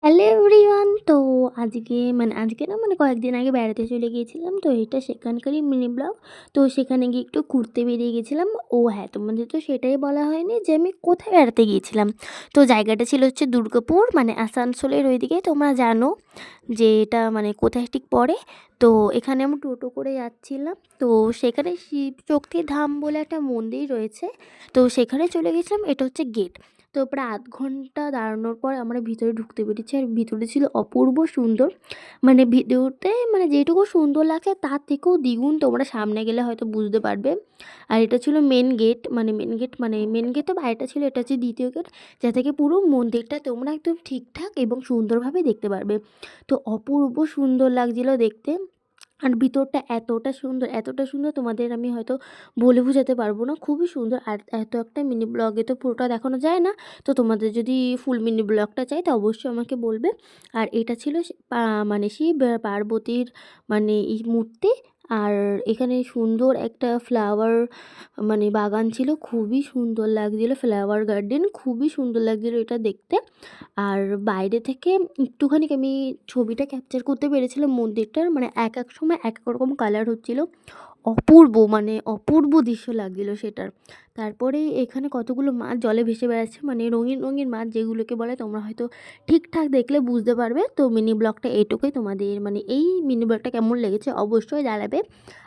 Hello everyone. তো আজকে না কয়েকদিন আগে বেড়াতে চলে গিয়েছিলাম। তো এটা সেখানকারই মিনি ব্লগ। তো সেখানে গিয়ে একটু ঘুরতে বেরিয়ে গেছিলাম। ও হ্যাঁ, তোমাদের তো সেটাই বলা হয়নি যে আমি কোথায় বেড়াতে গিয়েছিলাম। তো জায়গাটা ছিল হচ্ছে দুর্গাপুর, আসানসোলের ওইদিকে। তোমরা জানো যে এটা কোথায় ঠিক পড়ে। তো এখানে আমরা টোটো করে যাচ্ছিলাম। তো সেখানে শিবশক্তি ধাম বলে একটা মন্দির রয়েছে। তো সেখানে চলে গেছিলাম। এটা হচ্ছে গেট। তো প্রায় আধ ঘন্টা দাঁড়ানোর পর আমরা ভিতরে ঢুকতে পেরেছি। আর ভিতরে ছিল অপূর্ব সুন্দর। ভিডিওতে যেটুকু সুন্দর লাগছে তার থেকেও দ্বিগুণ তোমরা সামনে গেলে হয়তো বুঝতে পারবে। আর এটা ছিল মেন গেট, মেন গেট তো বাইরেটা ছিল, এটা হচ্ছে দ্বিতীয় গেট, যা থেকে পুরো মন্দিরটা তোমরা একদম ঠিকঠাক এবং সুন্দরভাবে দেখতে পারবে। তো অপূর্ব সুন্দর লাগছিল দেখতে। আর ভিতরটা এতটা সুন্দর তোমাদের আমি হয়তো বলে বোঝাতে পারবো না। খুবই সুন্দর। আর এত একটা মিনি ব্লগে তো পুরোটা দেখানো যায় না। তো তোমাদের যদি ফুল মিনি ব্লগটা চাই তো অবশ্যই আমাকে বলবে। আর এটা ছিল শিব পার্বতীর এই মূর্তি। আর এখানে সুন্দর একটা ফ্লাওয়ার বাগান ছিল, খুবই সুন্দর লাগছিল। ফ্লাওয়ার গার্ডেন খুবই সুন্দর লাগছিল এটা দেখতে। আর বাইরে থেকে একটুখানি আমি ছবিটা ক্যাপচার করতে পেরেছিলাম মন্দিরটার। এক এক সময় এক এক রকম কালার হচ্ছিল। অপূর্ব অপূর্ব দৃশ্য লাগছিল সেটার। তারপরে এখানে কতগুলো মাছ জলে ভেসে বেড়াচ্ছে, রঙিন রঙিন মাছ, যেগুলোকে বলে তোমরা হয়তো ঠিকঠাক দেখলে বুঝতে পারবে। তো মিনি ব্লগটা এটুকুই। তোমাদের এই মিনি ব্লগটা কেমন লেগেছে অবশ্যই জানাবে।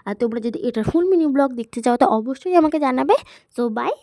আর তোমরা যদি এটা ফুল মিনি ব্লগ দেখতে চাও তো অবশ্যই আমাকে জানাবে। So by.